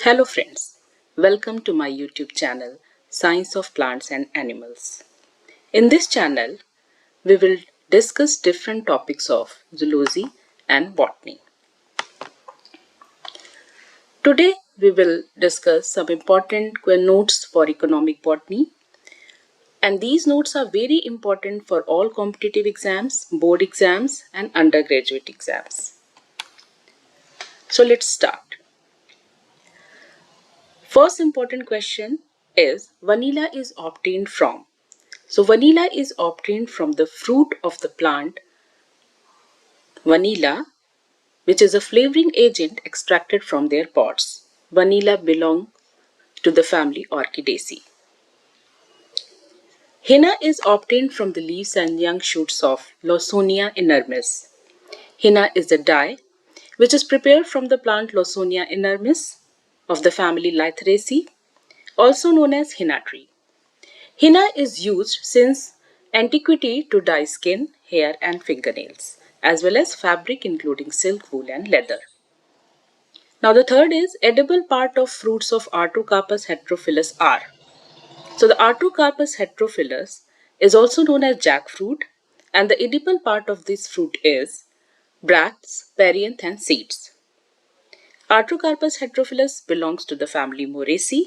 Hello friends, welcome to my YouTube channel Science of Plants and Animals. In this channel, we will discuss different topics of zoology and botany. Today, we will discuss some important notes for economic botany, and these notes are very important for all competitive exams, board exams and undergraduate exams. So let's start. First important question is vanilla is obtained from. So vanilla is obtained from the fruit of the plant vanilla, which is a flavoring agent extracted from their pods. Vanilla belongs to the family Orchidaceae. Henna is obtained from the leaves and young shoots of Lawsonia inermis. Henna is a dye which is prepared from the plant Lawsonia inermis of the family Lytheraceae, also known as henna tree. Henna is used since antiquity to dye skin, hair and fingernails, as well as fabric including silk, wool and leather. Now the third is edible part of fruits of Artocarpus heterophyllus are. So the Artocarpus heterophyllus is also known as jackfruit, and the edible part of this fruit is bracts, perianth and seeds. Artocarpus heterophyllus belongs to the family Moraceae.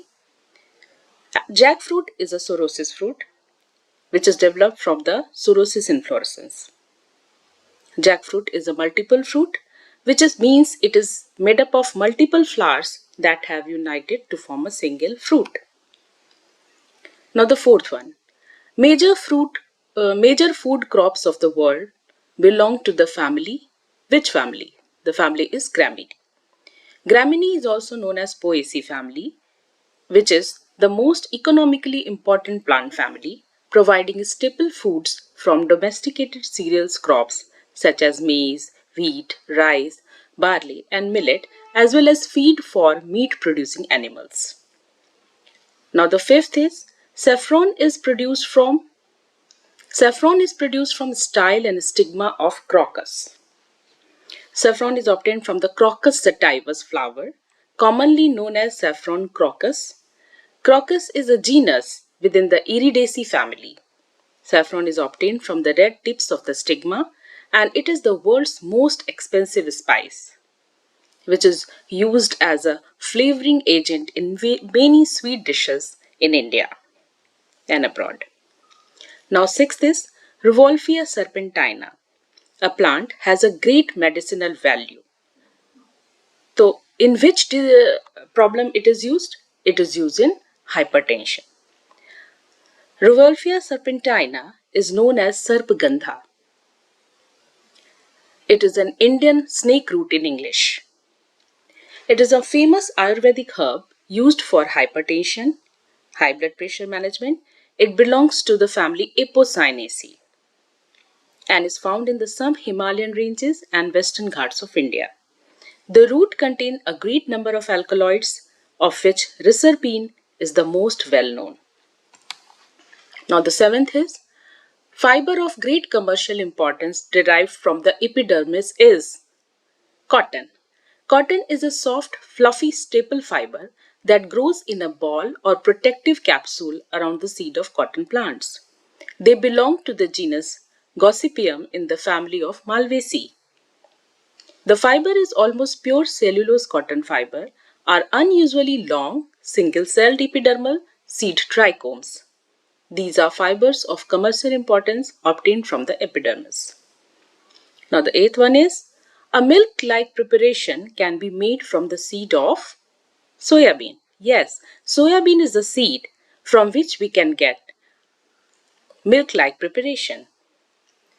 Jackfruit is a psoriasis fruit which is developed from the psoriasis inflorescence. Jackfruit is a multiple fruit, which means it is made up of multiple flowers that have united to form a single fruit. Now the fourth one. Major food crops of the world belong to the family. Which family? The family is Gramineae. Gramineae is also known as Poaceae family, which is the most economically important plant family, providing staple foods from domesticated cereals crops such as maize, wheat, rice, barley and millet, as well as feed for meat-producing animals. Now the fifth is saffron is produced from style and stigma of crocus. Saffron is obtained from the Crocus sativus flower, commonly known as saffron crocus. Crocus is a genus within the Iridaceae family. Saffron is obtained from the red tips of the stigma, and it is the world's most expensive spice, which is used as a flavoring agent in many sweet dishes in India and abroad. Now sixth is Revolvia serpentina. A plant has a great medicinal value. So in which problem it is used? It is used in hypertension. Revolvia serpentina is known as Sarpagandha. It is an Indian snake root in English. It is a famous Ayurvedic herb used for hypertension, high blood pressure management. It belongs to the family Apocynaceae and is found in the some Himalayan ranges and western Ghats of India. The root contains a great number of alkaloids, of which reserpine is the most well known. Now the seventh is fiber of great commercial importance derived from the epidermis is cotton. Cotton is a soft, fluffy staple fiber that grows in a ball or protective capsule around the seed of cotton plants. They belong to the genus Gossypium in the family of Malvaceae. The fiber is almost pure cellulose cotton fiber, are unusually long, single-celled epidermal seed trichomes. These are fibers of commercial importance obtained from the epidermis. Now the eighth one is a milk-like preparation can be made from the seed of soya bean. Yes, soya bean is a seed from which we can get milk-like preparation.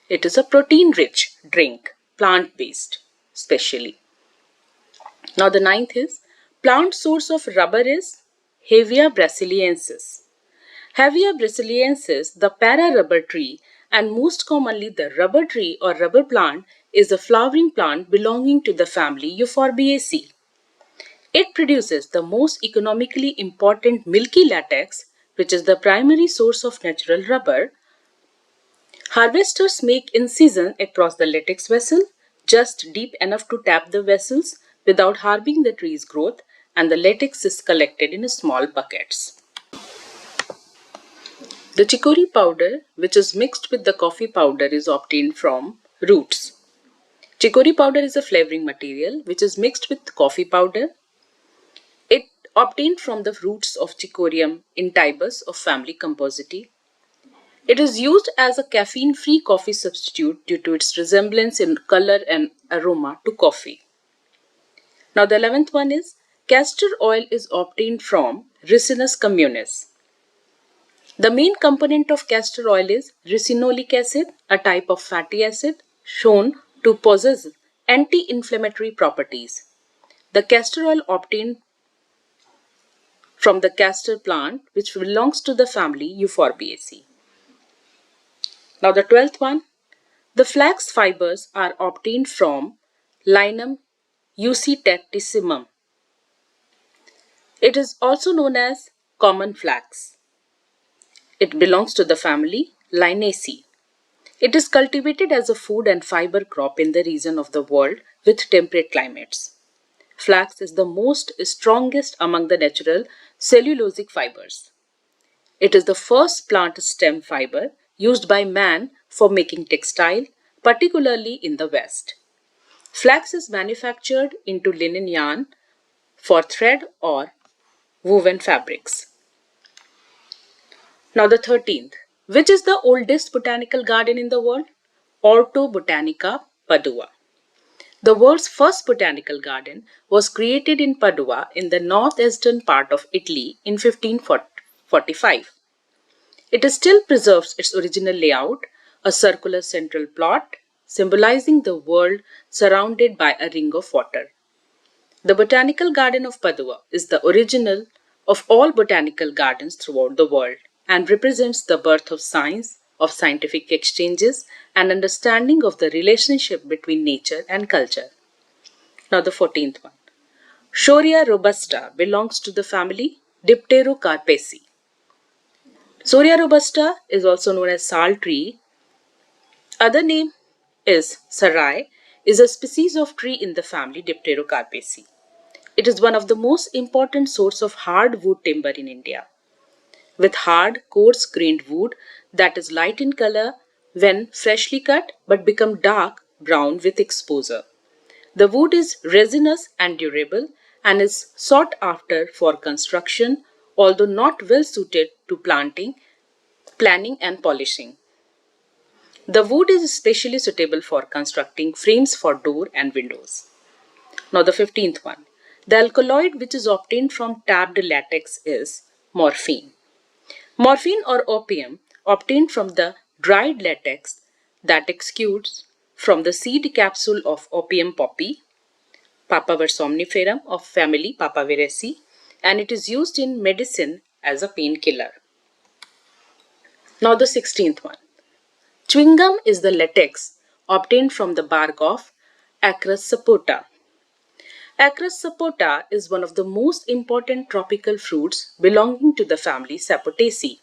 It is a protein-rich drink, plant-based specially. Now the ninth is plant source of rubber is Hevea brasiliensis. Hevea brasiliensis, the para-rubber tree, and most commonly the rubber tree or rubber plant, is a flowering plant belonging to the family Euphorbiaceae. It produces the most economically important milky latex, which is the primary source of natural rubber. Harvesters make incision across the latex vessel, just deep enough to tap the vessels without harming the tree's growth, and the latex is collected in small buckets. The chicory powder, which is mixed with the coffee powder, is obtained from roots. Chicory powder is a flavoring material which is mixed with coffee powder. It obtained from the roots of Chicorium intybus of family Compositae. It is used as a caffeine-free coffee substitute due to its resemblance in color and aroma to coffee. Now the 11th one is castor oil is obtained from Ricinus communis. The main component of castor oil is ricinoleic acid, a type of fatty acid shown to possess anti-inflammatory properties. The castor oil obtained from the castor plant, which belongs to the family Euphorbiaceae. Now the 12th one, the flax fibers are obtained from Linum eucyatissimum. It is also known as common flax. It belongs to the family Linaceae. It is cultivated as a food and fiber crop in the region of the world with temperate climates. Flax is the strongest among the natural cellulosic fibers. It is the first plant stem fiber used by man for making textile, particularly in the West. Flax is manufactured into linen yarn for thread or woven fabrics. Now the 13th. Which is the oldest botanical garden in the world? Orto Botanica, Padua. The world's first botanical garden was created in Padua in the northeastern part of Italy in 1545. It still preserves its original layout, a circular central plot symbolizing the world surrounded by a ring of water. The Botanical Garden of Padua is the original of all botanical gardens throughout the world and represents the birth of science, of scientific exchanges, and understanding of the relationship between nature and culture. Now the 14th one. Shorea robusta belongs to the family Dipterocarpaceae. Shorea robusta is also known as sal tree. Other name is sarai, is a species of tree in the family Dipterocarpaceae. It is one of the most important source of hardwood timber in India. With hard, coarse-grained wood that is light in color when freshly cut but become dark brown with exposure. The wood is resinous and durable and is sought after for construction, although not well suited to planning and polishing. The wood is especially suitable for constructing frames for door and windows. Now the 15th one. The alkaloid which is obtained from tapped latex is morphine. Morphine or opium obtained from the dried latex that exudes from the seed capsule of opium poppy, Papaver somniferum of family Papaveraceae, and it is used in medicine as a painkiller. Now the 16th one. Chewing gum is the latex obtained from the bark of Acrus sapota. Acrus sapota is one of the most important tropical fruits belonging to the family Sapotaceae.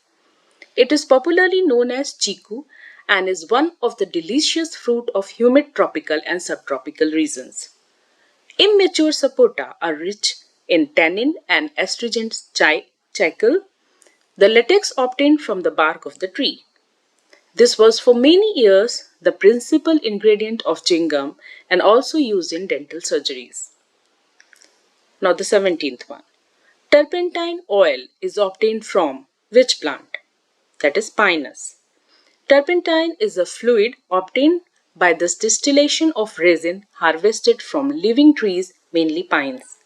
It is popularly known as chiku and is one of the delicious fruit of humid tropical and subtropical regions. Immature sapota are rich in tannin and astringent chicle, the latex obtained from the bark of the tree. This was for many years the principal ingredient of chewing gum and also used in dental surgeries. Now the 17th one. Turpentine oil is obtained from which plant? That is pinus. Turpentine is a fluid obtained by the distillation of resin harvested from living trees, mainly pines.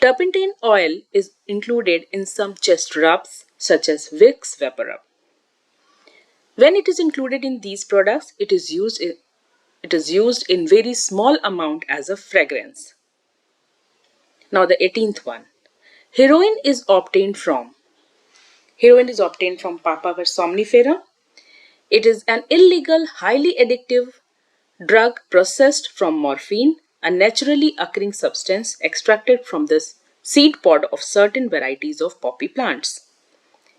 Turpentine oil is included in some chest rubs such as Vicks VapoRub. When it is included in these products, it is used in very small amount as a fragrance. Now the 18th one. Heroin is obtained from Papaver somniferum. It is an illegal, highly addictive drug processed from morphine, a naturally occurring substance extracted from the seed pod of certain varieties of poppy plants.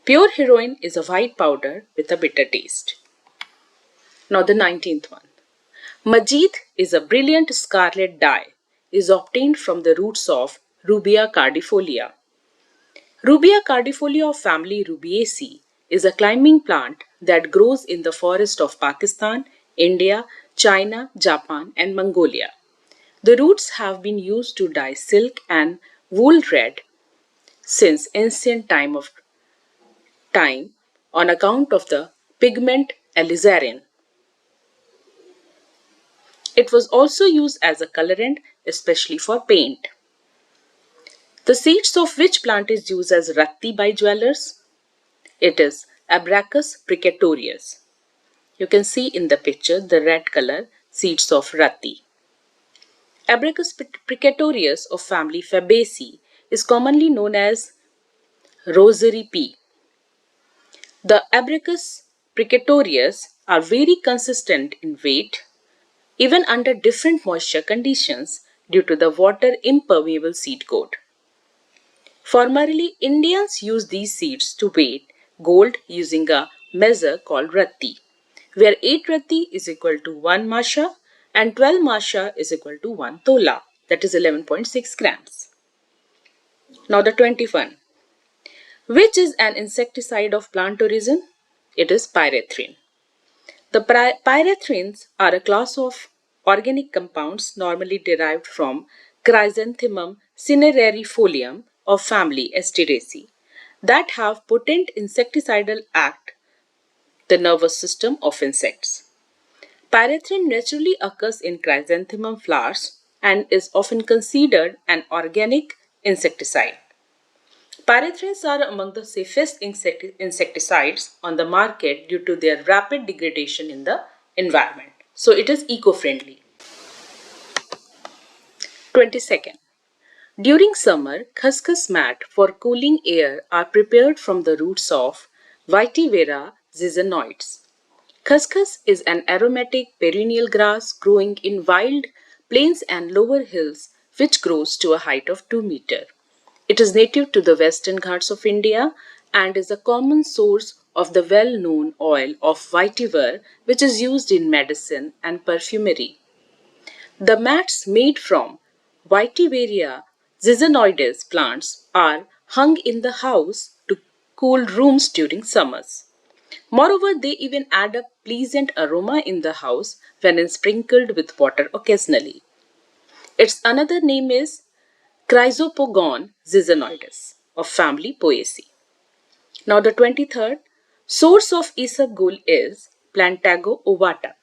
Pure heroin is a white powder with a bitter taste. Now the 19th one. Majid is a brilliant scarlet dye, is obtained from the roots of Rubia cardifolia. Rubia cardifolia of family Rubiaceae is a climbing plant that grows in the forest of Pakistan, India, China, Japan, and Mongolia. The roots have been used to dye silk and wool red since ancient time on account of the pigment alizarin. It was also used as a colorant, especially for paint. The seeds of which plant is used as ratti by jewelers? It is Abracus precatorius. You can see in the picture the red color seeds of ratti. Abracus precatorius of family Fabaceae is commonly known as rosary pea. The Abracus precatorius are very consistent in weight even under different moisture conditions due to the water impermeable seed coat. Formerly, Indians used these seeds to weigh gold using a measure called ratti, where 8 ratti is equal to 1 masha and 12 masha is equal to 1 tola, that is 11.6 grams. Now the 21. Which is an insecticide of plant origin? It is pyrethrin. The pyrethrins are a class of organic compounds normally derived from Chrysanthemum cinerarifolium of family Asteraceae that have potent insecticidal act the nervous system of insects. Pyrethrin naturally occurs in chrysanthemum flowers and is often considered an organic insecticide. Pyrethrins are among the safest insecticides on the market due to their rapid degradation in the environment. So it is eco-friendly. 22nd. During summer, khaskhas mat for cooling air are prepared from the roots of Vitiveria zizanoides. Khaskhas is an aromatic perennial grass growing in wild plains and lower hills which grows to a height of 2 meters. It is native to the western Ghats of India and is a common source of the well-known oil of vetiver which is used in medicine and perfumery. The mats made from Vitiveria zizanoides plants are hung in the house to cool rooms during summers. Moreover, they even add a pleasant aroma in the house when sprinkled with water occasionally. Its another name is Chrysopogon zizanoides of family Poaceae. Now the 23rd source of isabgol is Plantago ovata.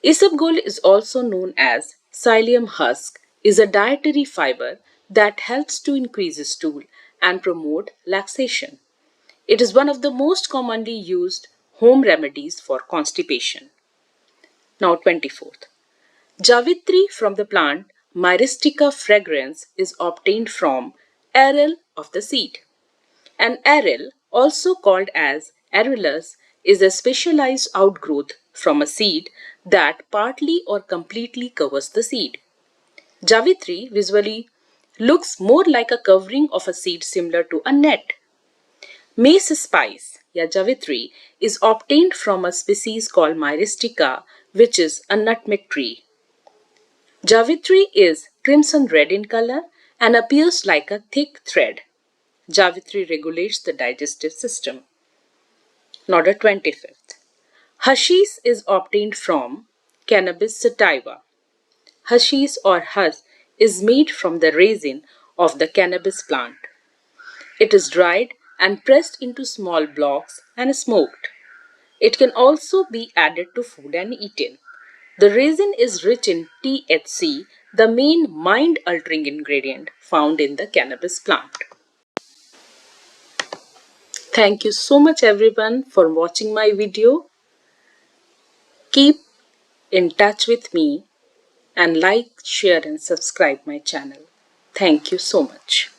Isabgol is also known as psyllium husk, is a dietary fiber that helps to increase stool and promote laxation. It is one of the most commonly used home remedies for constipation. Now 24th. Javitri from the plant Myristica fragrans is obtained from aril of the seed. An aril, also called as arillus, is a specialized outgrowth from a seed that partly or completely covers the seed. Javitri visually looks more like a covering of a seed similar to a net. Mace spice, या javitri, is obtained from a species called Myristica, which is a nutmeg tree. Javitri is crimson red in color and appears like a thick thread. Javitri regulates the digestive system. Now the 25th. Hashish is obtained from Cannabis sativa. Hashish or husk is made from the resin of the cannabis plant. It is dried and pressed into small blocks and smoked. It can also be added to food and eaten. The resin is rich in THC, the main mind-altering ingredient found in the cannabis plant. Thank you so much everyone for watching my video. Keep in touch with me and like, share and subscribe my channel. Thank you so much.